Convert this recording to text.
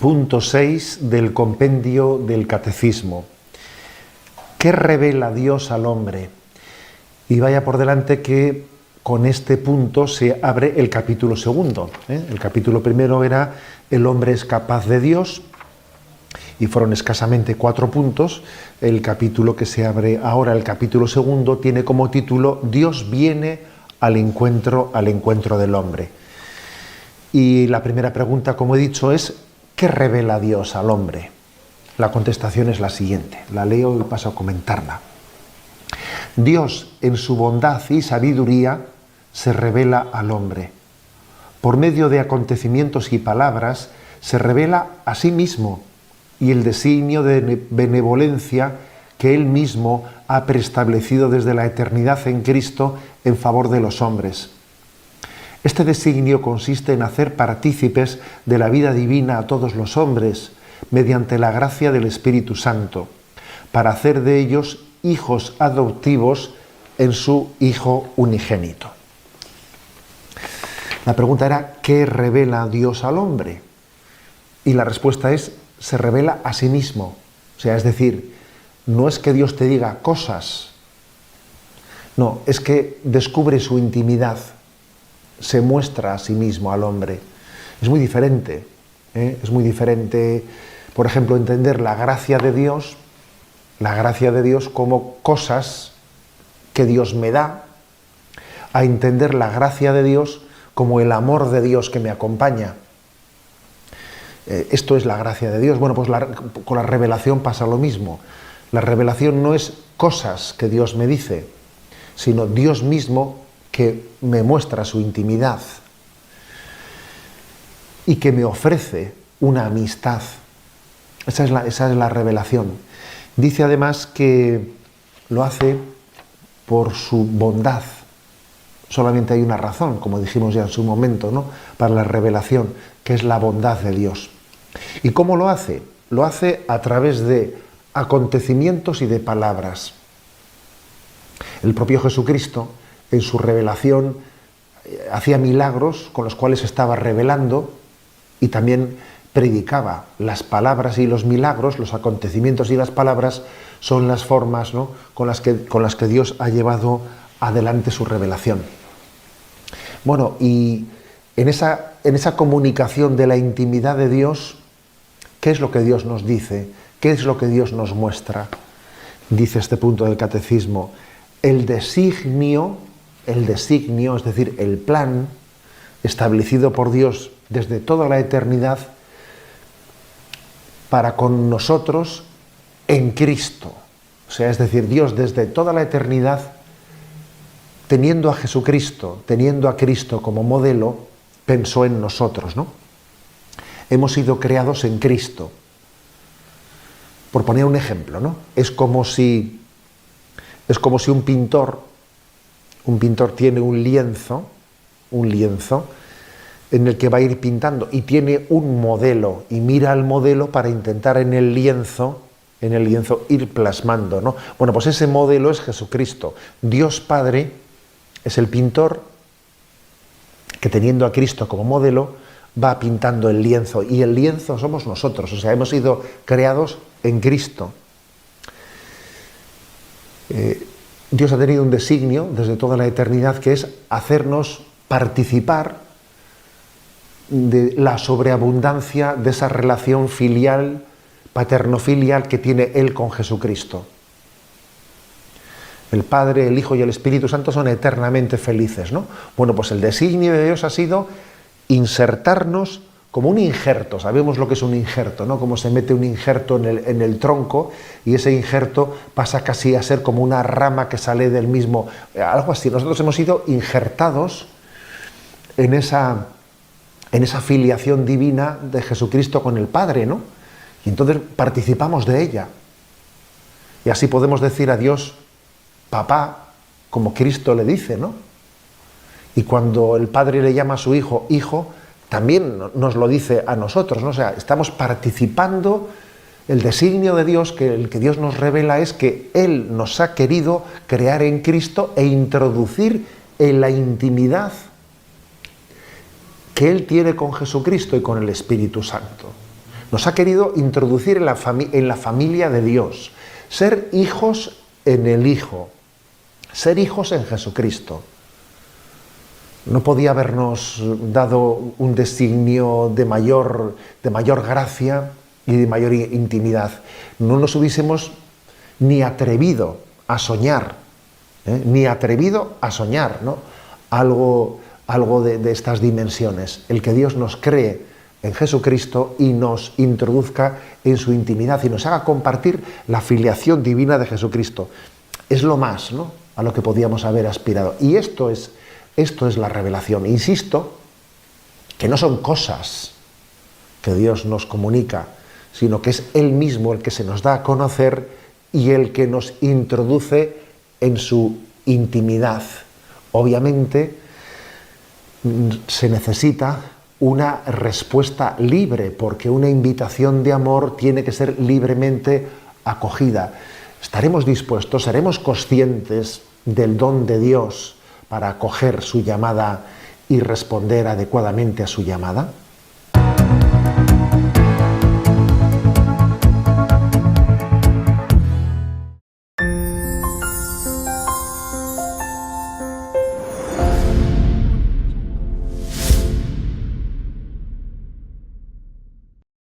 Punto 6 del compendio del Catecismo. ¿Qué revela Dios al hombre? Y vaya por delante que con este punto se abre el capítulo segundo. El capítulo primero era El hombre es capaz de Dios, y fueron escasamente 4 puntos. El capítulo que se abre ahora, el capítulo segundo, tiene como título Dios viene al encuentro del hombre. Y la primera pregunta, como he dicho, es ¿qué revela Dios al hombre? La contestación es la siguiente, la leo y paso a comentarla. Dios, en su bondad y sabiduría, se revela al hombre. Por medio de acontecimientos y palabras, se revela a sí mismo y el designio de benevolencia que Él mismo ha preestablecido desde la eternidad en Cristo en favor de los hombres. Este designio consiste en hacer partícipes de la vida divina a todos los hombres, mediante la gracia del Espíritu Santo, para hacer de ellos hijos adoptivos en su Hijo unigénito. La pregunta era, ¿qué revela Dios al hombre? Y la respuesta es, se revela a sí mismo. O sea, es decir, no es que Dios te diga cosas, no, es que descubre su intimidad, se muestra a sí mismo al hombre. Es muy diferente, es muy diferente, por ejemplo, entender la gracia de Dios como cosas que Dios me da, a entender la gracia de Dios como el amor de Dios que me acompaña. Esto es la gracia de Dios. Bueno, pues con la revelación pasa lo mismo. La revelación no es cosas que Dios me dice, sino Dios mismo que me muestra su intimidad y que me ofrece una amistad. Esa es la revelación. Dice además que lo hace por su bondad. Solamente hay una razón, como dijimos ya en su momento, ¿no?, para la revelación, que es la bondad de Dios. ¿Y cómo lo hace? Lo hace a través de acontecimientos y de palabras. El propio Jesucristo, en su revelación, hacía milagros con los cuales estaba revelando y también predicaba. Las palabras y los milagros, los acontecimientos y las palabras son las formas, ¿no?, con las que Dios ha llevado adelante su revelación. Bueno, y en esa comunicación de la intimidad de Dios, ¿qué es lo que Dios nos dice? ¿Qué es lo que Dios nos muestra? Dice este punto del Catecismo, el designio, es decir, el plan establecido por Dios desde toda la eternidad para con nosotros en Cristo. O sea, es decir, Dios desde toda la eternidad, teniendo a Jesucristo, teniendo a Cristo como modelo, pensó en nosotros, ¿no? Hemos sido creados en Cristo. Por poner un ejemplo, ¿no? Es como si un pintor tiene un lienzo en el que va a ir pintando y tiene un modelo y mira al modelo para intentar en el lienzo ir plasmando, ¿no? Bueno, pues ese modelo es Jesucristo. Dios Padre es el pintor que, teniendo a Cristo como modelo, va pintando el lienzo, y el lienzo somos nosotros. O sea, hemos sido creados en Cristo. Dios ha tenido un designio desde toda la eternidad, que es hacernos participar de la sobreabundancia de esa relación filial, paterno-filial que tiene Él con Jesucristo. El Padre, el Hijo y el Espíritu Santo son eternamente felices, ¿no? Bueno, pues el designio de Dios ha sido insertarnos como un injerto. Sabemos lo que es un injerto, ¿no? Como se mete un injerto en el tronco, y ese injerto pasa casi a ser como una rama que sale del mismo, algo así. Nosotros hemos sido injertados en esa filiación divina de Jesucristo con el Padre, ¿no? Y entonces participamos de ella. Y así podemos decir a Dios, papá, como Cristo le dice, ¿no? Y cuando el Padre le llama a su Hijo, Hijo, también nos lo dice a nosotros, ¿no? O sea, estamos participando El designio de Dios, el que Dios nos revela, es que Él nos ha querido crear en Cristo e introducir en la intimidad que Él tiene con Jesucristo y con el Espíritu Santo. Nos ha querido introducir en la familia de Dios, ser hijos en el Hijo, ser hijos en Jesucristo. No podía habernos dado un designio de mayor gracia y de mayor intimidad. No nos hubiésemos ni atrevido a soñar, ¿no? Algo de estas dimensiones. El que Dios nos cree en Jesucristo y nos introduzca en su intimidad y nos haga compartir la filiación divina de Jesucristo. Es lo más, ¿no?, a lo que podíamos haber aspirado. Y esto es la revelación. Insisto, que no son cosas que Dios nos comunica, sino que es Él mismo el que se nos da a conocer y el que nos introduce en su intimidad. Obviamente, se necesita una respuesta libre, porque una invitación de amor tiene que ser libremente acogida. ¿Estaremos dispuestos, seremos conscientes del don de Dios para acoger su llamada y responder adecuadamente a su llamada?